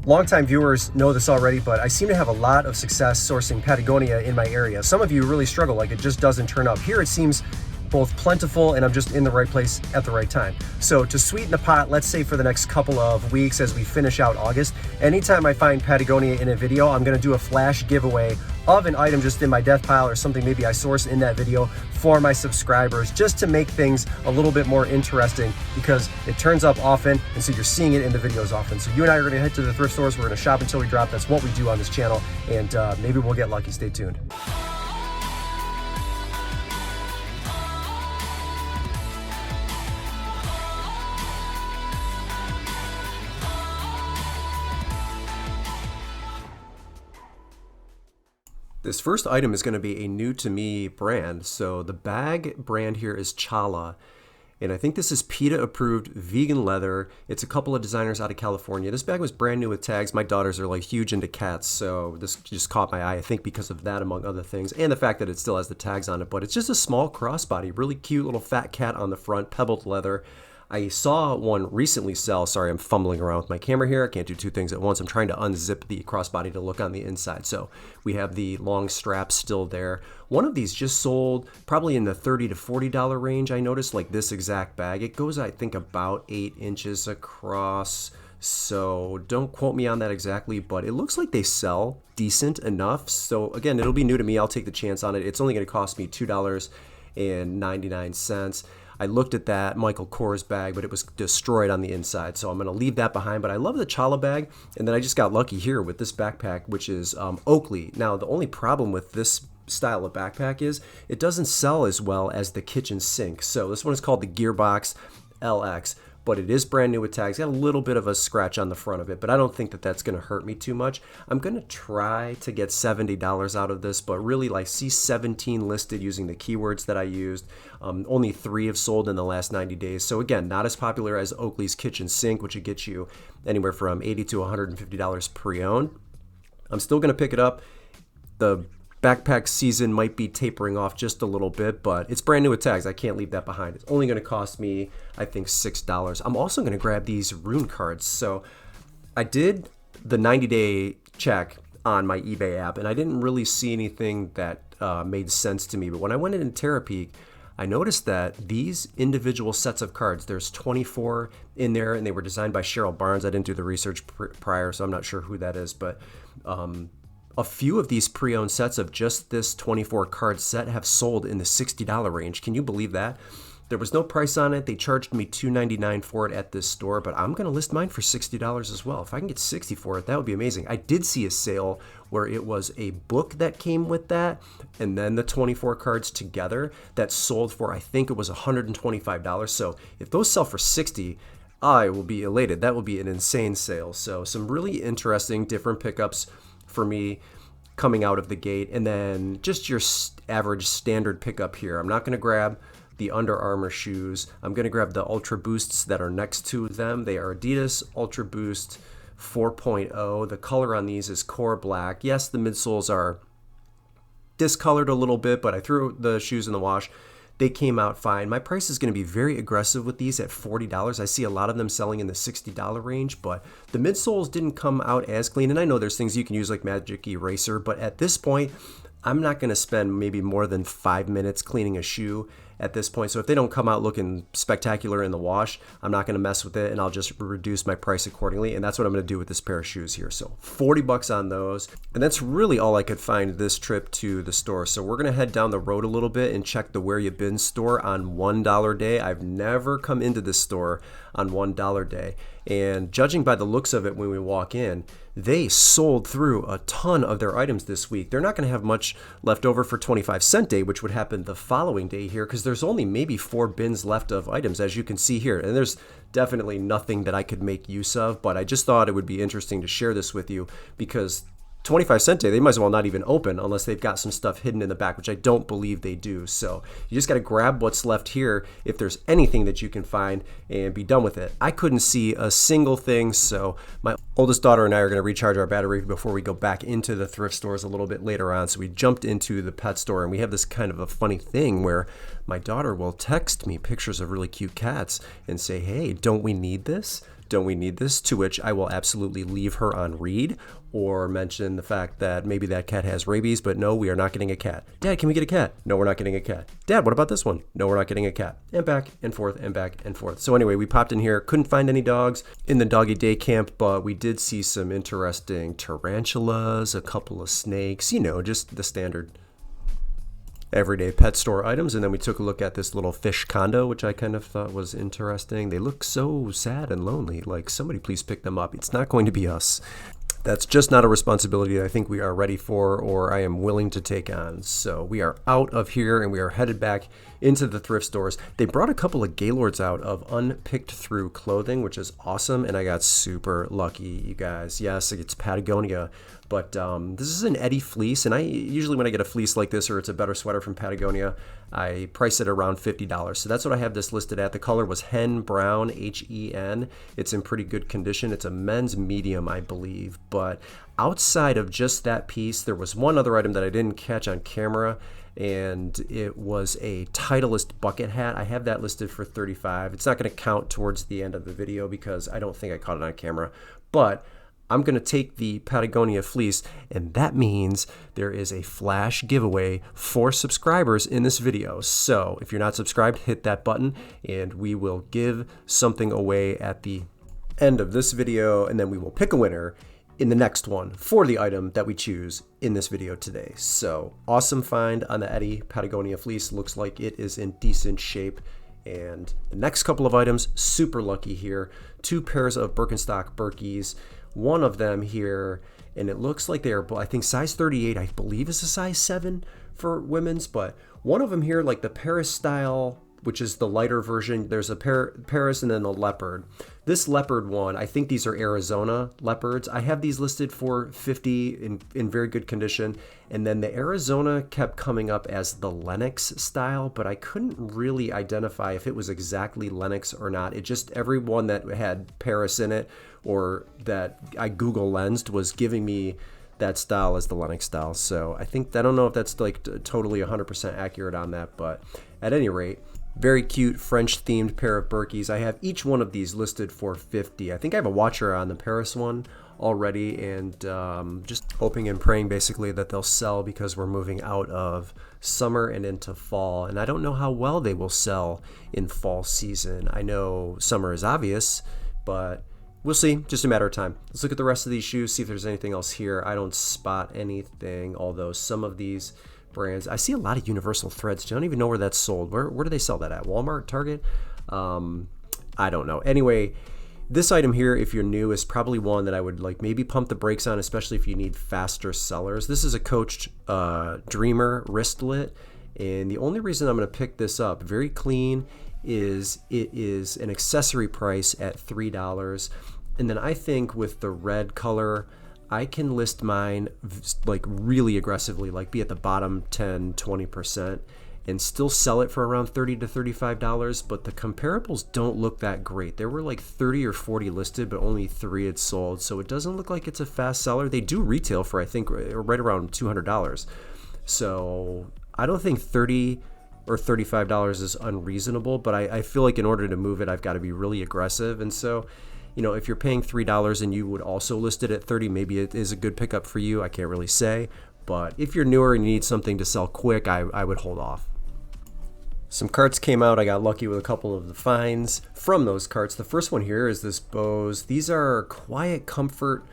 Longtime viewers know this already, but I seem to have a lot of success sourcing Patagonia in my area. Some of you really struggle, like it just doesn't turn up. Here it seems both plentiful and I'm just in the right place at the right time. So to sweeten the pot, let's say for the next couple of weeks as we finish out August, anytime I find Patagonia in a video, I'm gonna do a flash giveaway of an item just in my death pile or something maybe I sourced in that video for my subscribers, just to make things a little bit more interesting because it turns up often and so you're seeing it in the videos often. So you and I are gonna head to the thrift stores, we're gonna shop until we drop. That's what we do on this channel, and maybe we'll get lucky. Stay tuned. This first item is going to be a new to me brand. So the bag brand here is Chala. And I think this is PETA approved vegan leather. It's a couple of designers out of California. This bag was brand new with tags. My daughters are like huge into cats, so this just caught my eye, I think because of that among other things, and the fact that it still has the tags on it. But it's just a small crossbody, really cute little fat cat on the front, pebbled leather. I saw one recently sell. Sorry, I'm fumbling around with my camera here. I can't do two things at once. I'm trying to unzip the crossbody to look on the inside. So we have the long straps still there. One of these just sold probably in the $30 to $40 range. I noticed, like this exact bag. It goes, I think, about 8 inches across. So don't quote me on that exactly, but it looks like they sell decent enough. So again, it'll be new to me. I'll take the chance on it. It's only going to cost me $2.99. I looked at that Michael Kors bag, but it was destroyed on the inside, so I'm going to leave that behind. But I love the Chala bag, and then I just got lucky here with this backpack, which is Oakley. Now, the only problem with this style of backpack is it doesn't sell as well as the kitchen sink. So this one is called the Gearbox LX, but it is brand new with tags. Got a little bit of a scratch on the front of it, but I don't think that that's going to hurt me too much. I'm going to try to get $70 out of this, but really, like, see 17 listed using the keywords that I used. Only 3 have sold in the last 90 days. So again, not as popular as Oakley's kitchen sink, which would get you anywhere from $80 to $150 pre-owned. I'm still going to pick it up. The backpack season might be tapering off just a little bit, but it's brand new with tags. I can't leave that behind. It's only going to cost me, I think, $6. I'm also going to grab these Rune Cards. So I did the 90-day check on my eBay app, and I didn't really see anything that made sense to me. But when I went in Terapeak, I noticed that these individual sets of cards, there's 24 in there, and they were designed by Cheryl Barnes. I didn't do the research prior, so I'm not sure who that is, but a few of these pre-owned sets of just this 24 card set have sold in the $60 range. Can you believe that? There was no price on it. They charged me $2.99 for it at this store, but I'm going to list mine for $60 as well. If I can get $60 for it, that would be amazing. I did see a sale where it was a book that came with that, and then the 24 cards together that sold for, I think it was $125. So if those sell for $60, I will be elated. That will be an insane sale. So some really interesting different pickups for me coming out of the gate, and then just your average standard pickup here. I'm not going to grab the Under Armour shoes. I'm going to grab the Ultra Boosts that are next to them. They are Adidas Ultra Boost 4.0. The color on these is core black. Yes, the midsoles are discolored a little bit, but I threw the shoes in the wash. They came out fine. My price is going to be very aggressive with these at $40. I see a lot of them selling in the $60 range, but the midsoles didn't come out as clean. And I know there's things you can use like Magic Eraser, but at this point, I'm not going to spend maybe more than 5 minutes cleaning a shoe at this point. So if they don't come out looking spectacular in the wash, I'm not going to mess with it, and I'll just reduce my price accordingly. And that's what I'm going to do with this pair of shoes here. So $40 on those. And that's really all I could find this trip to the store. So we're going to head down the road a little bit and check the Where You Been store on $1 day. I've never come into this store on $1 day. And judging by the looks of it when we walk in, they sold through a ton of their items this week. They're not going to have much left over for 25-cent day, which would happen the following day here, because there's only maybe 4 bins left of items, as you can see here. And there's definitely nothing that I could make use of, but I just thought it would be interesting to share this with you because 25-cent day, they might as well not even open unless they've got some stuff hidden in the back, which I don't believe they do. So you just got to grab what's left here if there's anything that you can find and be done with it. I couldn't see a single thing, so my oldest daughter and I are going to recharge our battery before we go back into the thrift stores a little bit later on. So we jumped into the pet store, and we have this kind of a funny thing where my daughter will text me pictures of really cute cats and say, hey, don't we need this? Don't we need this? To which I will absolutely leave her on read or mention the fact that maybe that cat has rabies, but no, we are not getting a cat. Dad, can we get a cat? No, we're not getting a cat. Dad, what about this one? No, we're not getting a cat. And back and forth and back and forth. So anyway, we popped in here, couldn't find any dogs in the doggy day camp, but we did see some interesting tarantulas, a couple of snakes, you know, just the standard everyday pet store items. And then we took a look at this little fish condo, which I kind of thought was interesting. They look so sad and lonely. Like, somebody please pick them up. It's not going to be us. That's just not a responsibility that I think we are ready for or I am willing to take on. So we are out of here and we are headed back into the thrift stores. They brought a couple of Gaylords out of unpicked through clothing, which is awesome. And I got super lucky, you guys. Yes, it's Patagonia, but this is an Eddie fleece. And I usually when I get a fleece like this or it's a better sweater from Patagonia, I price it around $50. So that's what I have this listed at. The color was Hen Brown, Hen. It's in pretty good condition. It's a men's medium, I believe. But outside of just that piece, there was one other item that I didn't catch on camera, and it was a Titleist bucket hat. I have that listed for $35. It's not going to count towards the end of the video because I don't think I caught it on camera. But I'm going to take the Patagonia fleece, and that means there is a flash giveaway for subscribers in this video. So if you're not subscribed, hit that button, and we will give something away at the end of this video, and then we will pick a winner in the next one for the item that we choose in this video today. So awesome find on the Eddie Patagonia fleece. Looks like it is in decent shape. And the next couple of items, super lucky here. 2 pairs of Birkenstock Birkies. One of them here, and it looks like they are, I think size 38, I believe is a size 7 for women's, but one of them here, like the Paris style, which is the lighter version. There's a Paris and then the leopard. This leopard one, I think these are Arizona leopards. I have these listed for $50 in very good condition. And then the Arizona kept coming up as the Lenox style, but I couldn't really identify if it was exactly Lenox or not. It just, every one that had Paris in it or that I Google lensed was giving me that style as the Lenox style. So I don't know if that's like totally 100% accurate on that, but at any rate, very cute French themed pair of Birkies. I have each one of these listed for $50. I think I have a watcher on the Paris one already, and just hoping and praying basically that they'll sell because we're moving out of summer and into fall. And I don't know how well they will sell in fall season. I know summer is obvious, but we'll see, just a matter of time. Let's look at the rest of these shoes, see if there's anything else here. I don't spot anything, although some of these brands, I see a lot of Universal Threads. I don't even know where that's sold. Where do they sell that at? Walmart, Target? I don't know. Anyway, this item here, if you're new, is probably one that I would like maybe pump the brakes on, especially if you need faster sellers. This is a Coached Dreamer wristlet, and the only reason I'm going to pick this up, very clean, is it is an accessory price at $3. And then I think with the red color, I can list mine like really aggressively, like be at the bottom 10, 20% and still sell it for around $30 to $35, but the comparables don't look that great. There were like 30 or 40 listed, but only 3 had sold. So it doesn't look like it's a fast seller. They do retail for, I think, right around $200. So I don't think $30 or $35 is unreasonable, but I feel like in order to move it, I've got to be really aggressive. And so, you know, if you're paying $3 and you would also list it at $30, maybe it is a good pickup for you. I can't really say, but if you're newer and you need something to sell quick, I would hold off. Some carts came out. I got lucky with a couple of the finds from those carts. The first one here is this Bose. These are Quiet Comfort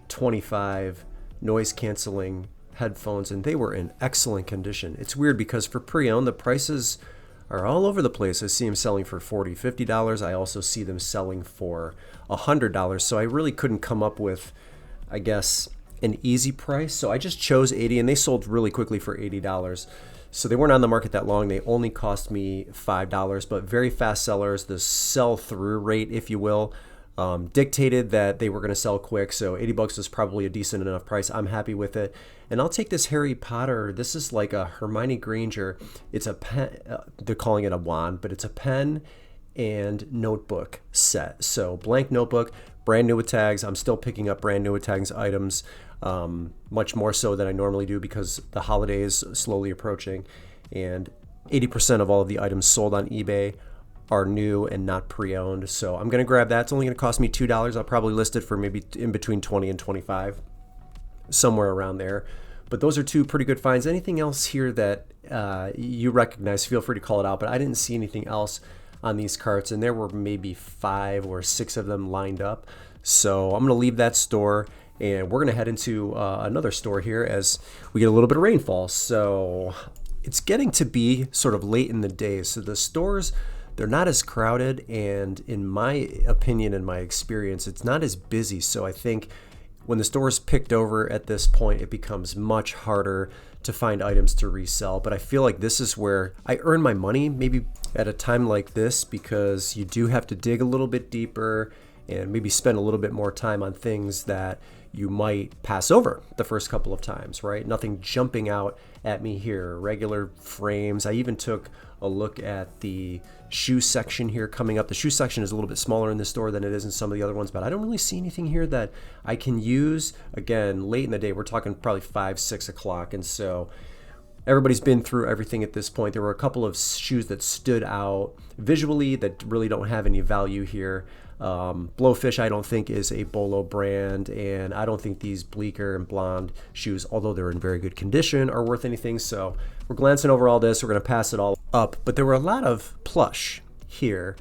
25 noise canceling headphones, and they were in excellent condition. It's weird because for pre-owned, the prices are all over the place. I see them selling for $40, $50. I also see them selling for $100. So I really couldn't come up with, I guess, an easy price. So I just chose $80, and they sold really quickly for $80. So they weren't on the market that long. They only cost me $5, but very fast sellers. The sell-through rate, if you will, dictated that they were going to sell quick. So $80 is probably a decent enough price. I'm happy with it. And I'll take this Harry Potter. This is like a Hermione Granger. It's a pen. They're calling it a wand, but it's a pen and notebook set. So blank notebook, brand new with tags. I'm still picking up brand new with tags items, much more so than I normally do because the holiday is slowly approaching. And 80% of all of the items sold on eBay are new and not pre-owned. So I'm going to grab that. It's only going to cost me $2. I'll probably list it for maybe in between 20 and 25, somewhere around there. But those are two pretty good finds. Anything else here that you recognize, feel free to call it out. But I didn't see anything else on these carts, and there were maybe 5 or 6 of them lined up. So I'm going to leave that store, and we're going to head into another store here as we get a little bit of rainfall. So it's getting to be sort of late in the day. So the stores, they're not as crowded, and in my opinion and my experience, it's not as busy. So I think when the store is picked over at this point, it becomes much harder to find items to resell. But I feel like this is where I earn my money, maybe at a time like this, because you do have to dig a little bit deeper and maybe spend a little bit more time on things that you might pass over the first couple of times, right? Nothing jumping out at me here. Regular frames. I even took a look at the shoe section here coming up. The shoe section is a little bit smaller in this store than it is in some of the other ones, but I don't really see anything here that I can use. Again, late in the day, we're talking probably 5, 6 o'clock, and so everybody's been through everything at this point. There were a couple of shoes that stood out visually that really don't have any value here. Blowfish, I don't think, is a Bolo brand, and I don't think these Bleecker and Blonde shoes, although they're in very good condition, are worth anything. So we're glancing over all this. We're going to pass it all up. But there were a lot of Plush here,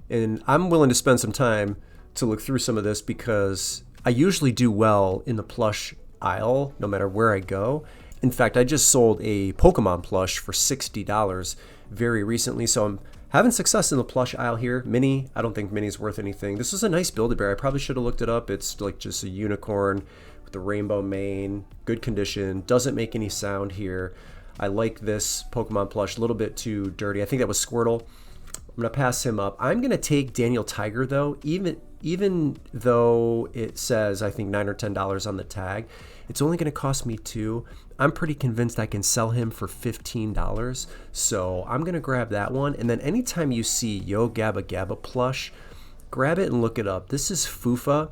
and I'm willing to spend some time to look through some of this because I usually do well in the Plush aisle no matter where I go. In fact, I just sold a Pokemon plush for $60 very recently, so I'm having success in the plush aisle here. Mini, I don't think Mini's worth anything. This is a nice Build-A-Bear. I probably should have looked it up. It's like just a unicorn with the rainbow mane, good condition, doesn't make any sound here. I like this Pokemon plush, a little bit too dirty. I think that was Squirtle. I'm going to pass him up. I'm going to take Daniel Tiger, though, even though it says, I think, $9 or $10 on the tag. It's only going to cost me $2. I'm pretty convinced I can sell him for $15. So I'm going to grab that one. And then anytime you see Yo Gabba Gabba plush, grab it and look it up. This is Fufa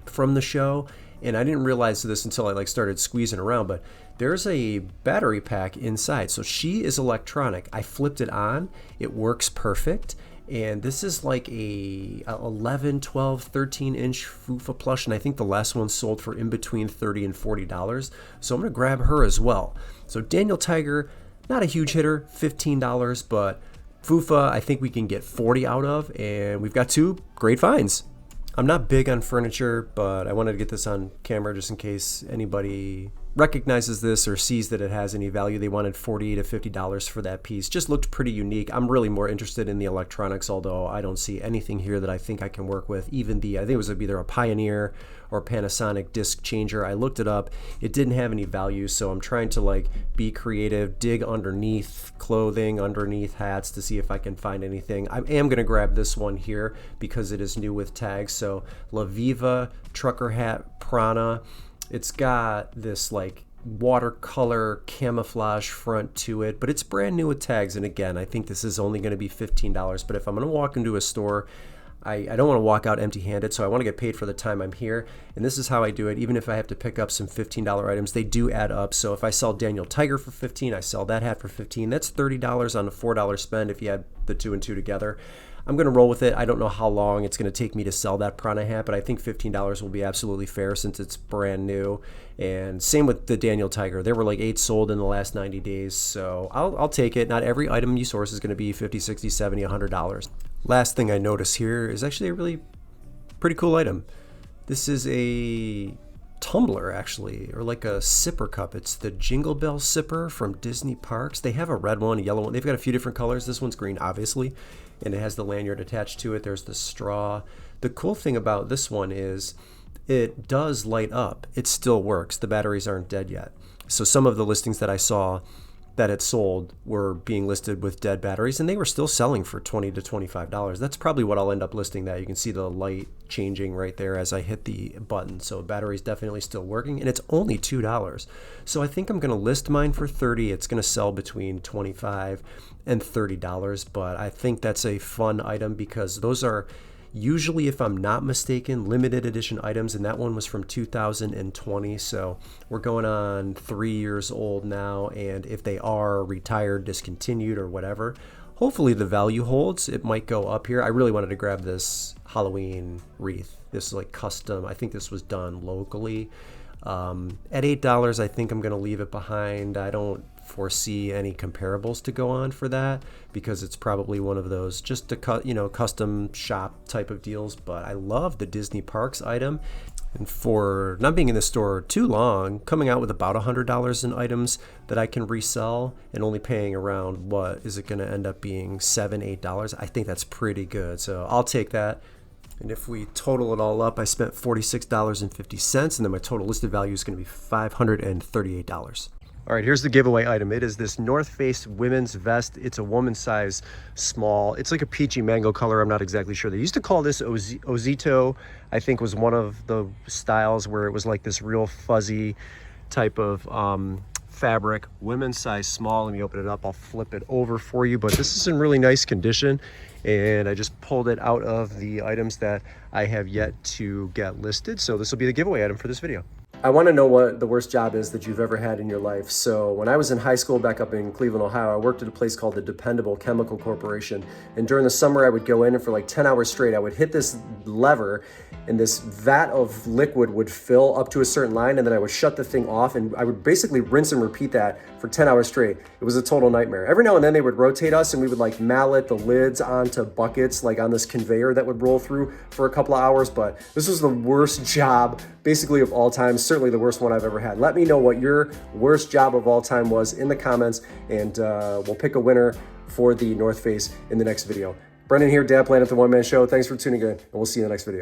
from the show. And I didn't realize this until I started squeezing around, but there's a battery pack inside. So she is electronic. I flipped it on. It works perfect. And this is like a 11, 12, 13-inch Fufa plush, and I think the last one sold for in between $30 and $40. So I'm going to grab her as well. So Daniel Tiger, not a huge hitter, $15, but Fufa I think we can get 40 out of, and we've got 2 great finds. I'm not big on furniture, but I wanted to get this on camera just in case anybody recognizes this or sees that it has any value. They wanted $40 to $50 for that piece. Just looked pretty unique. I'm really more interested in the electronics, although I don't see anything here that I think I can work with. Even I think it was either a Pioneer or Panasonic disc changer. I looked it up. It didn't have any value, so I'm trying to be creative, dig underneath clothing, underneath hats to see if I can find anything. I am going to grab this one here because it is new with tags. So La Viva trucker hat Prana. It's got this watercolor camouflage front to it, but it's brand new with tags. And again, I think this is only going to be $15. But if I'm going to walk into a store, I don't want to walk out empty-handed, so I want to get paid for the time I'm here. And this is how I do it. Even if I have to pick up some $15 items, they do add up. So if I sell Daniel Tiger for $15, I sell that hat for $15. That's $30 on a $4 spend if you add the 2 and 2 together. I'm going to roll with it. I don't know how long it's going to take me to sell that Prana hat, but I think $15 will be absolutely fair since it's brand new. And same with the Daniel Tiger. There were 8 sold in the last 90 days, so I'll take it. Not every item you source is going to be $50, $60, $70, $100. Last thing I notice here is actually a really pretty cool item. This is a tumbler, actually, or a sipper cup. It's the Jingle Bell sipper from Disney Parks. They have a red one, a yellow one. They've got a few different colors. This one's green, obviously, and it has the lanyard attached to it. There's the straw. The cool thing about this one is it does light up. It still works. The batteries aren't dead yet. So some of the listings that I saw that it sold were being listed with dead batteries, and they were still selling for $20 to $25. That's probably what I'll end up listing that. You can see the light changing right there as I hit the button. So battery's definitely still working, and it's only $2. So I think I'm going to list mine for $30. It's going to sell between $25 and $30, but I think that's a fun item because those are usually, if I'm not mistaken, limited edition items, and that one was from 2020, so we're going on 3 years old now, and if they are retired, discontinued, or whatever, Hopefully the value holds. It might go up here. I really wanted to grab this Halloween wreath. This is like custom. I think this was done locally. At $8, I think I'm going to leave it behind. I don't foresee any comparables to go on for that because it's probably one of those just a custom shop type of deals. But I love the Disney Parks item. And for not being in the store too long, coming out with about $100 in items that I can resell and only paying around, what is it going to end up being, $7, $8? I think that's pretty good. So I'll take that. And if we total it all up, I spent $46.50, and then my total listed value is going to be $538. All right, here's the giveaway item. It is this North Face women's vest. It's a woman's size small. It's like a peachy mango color. I'm not exactly sure. They used to call this Ozito, I think was one of the styles where it was like this real fuzzy type of fabric. Women's size small. Let me open it up. I'll flip it over for you. But this is in really nice condition. And I just pulled it out of the items that I have yet to get listed. So this will be the giveaway item for this video. I want to know what the worst job is that you've ever had in your life. So when I was in high school back up in Cleveland, Ohio, I worked at a place called the Dependable Chemical Corporation. And during the summer, I would go in and for like 10 hours straight, I would hit this lever and this vat of liquid would fill up to a certain line, and then I would shut the thing off, and I would basically rinse and repeat that for 10 hours straight. It was a total nightmare. Every now and then they would rotate us and we would like mallet the lids onto buckets like on this conveyor that would roll through for a couple of hours, but this was the worst job basically of all time, certainly the worst one I've ever had. Let me know what your worst job of all time was in the comments, and we'll pick a winner for the North Face in the next video. Brendan here, Dad Planet, the One Man Show. Thanks for tuning in, and we'll see you in the next video.